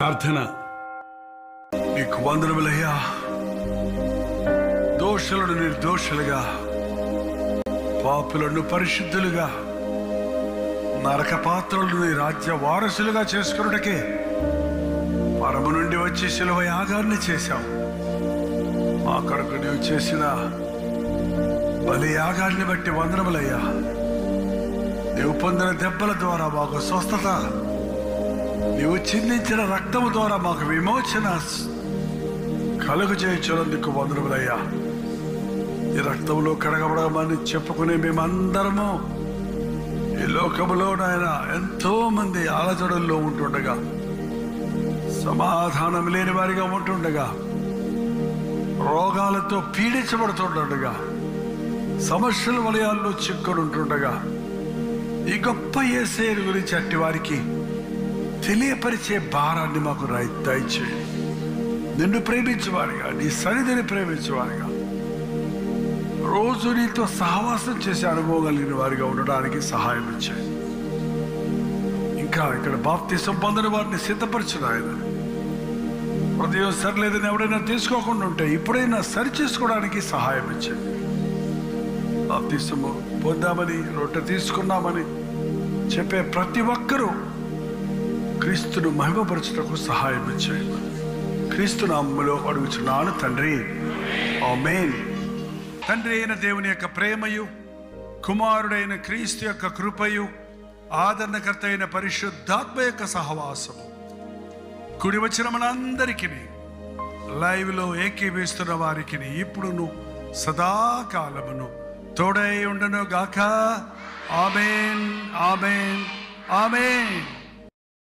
ప్రార్థన. నీకు వందనములయ్యా. దోషులను నిర్దోషులుగా, పాపులను పరిశుద్ధులుగా, నరక పాత్రలను నీ రాజ్య వారసులుగా చేసుకున్నటకే పరము నుండి వచ్చి శిలువ యాగాన్ని చేశావు. మా కొరకు నీవు చేసిన బలి యాగాన్ని బట్టి వందనములయ్యా. నీవు పొందిన దెబ్బల ద్వారా మాకు స్వస్థత, నీవు చిందించిన రక్తము ద్వారా మాకు విమోచన కలుగు చేయించినందుకు వందనములయ్యా. ఈ రక్తంలో కడగబడమని చెప్పుకునే మేమందరము ఈ లోకములో నాయన ఎంతో మంది అలజడుల్లో ఉంటుండగా, సమాధానం లేని వారిగా ఉంటుండగా, రోగాలతో పీడించబడుతుండగా, సమస్యల వలయాల్లో చిక్కుని ఉంటుండగా, ఈ గొప్ప యేసయ్య గురించి అట్టి వారికి తెలియపరిచే భారాన్ని మాకు దయచేయి. నిన్ను ప్రేమించేవారిగా, నీ సన్నిధిని ప్రేమించేవారిగా, రోజు నీతో సహవాసం చేసే అనుభవం కలిగిన వారిగా ఉండడానికి సహాయం ఇచ్చాయి. ఇంకా ఇక్కడ బాప్తిసం పొందిన వారిని సిద్ధపరచిన ఆయన హృదయం సరిలేదని ఎవడైనా తీసుకోకుండా ఉంటే ఇప్పుడైనా సరి చేసుకోవడానికి సహాయం ఇచ్చాయి. బాప్తిసము పొందామని, రొట్టె తీసుకున్నామని చెప్పే ప్రతి ఒక్కరూ క్రీస్తును మహిమపరచుటకు సహాయం ఇచ్చాయి. క్రీస్తు నామములో అడుగుచున్నాను తండ్రి, ఆమేన్. తండ్రి అయిన దేవుని యొక్క ప్రేమయు, కుమారుడైన క్రీస్తు యొక్క కృపయు, ఆదరణకర్త అయిన పరిశుద్ధాత్మ యొక్క సహవాసము కుడి వచ్చిన మనందరికీ, లైవ్లో ఏకీభవిస్తున్న వారికి ఇప్పుడును సదాకాలమును తోడై ఉండను గాక. ఆమేన్, ఆమేన్, ఆమేన్.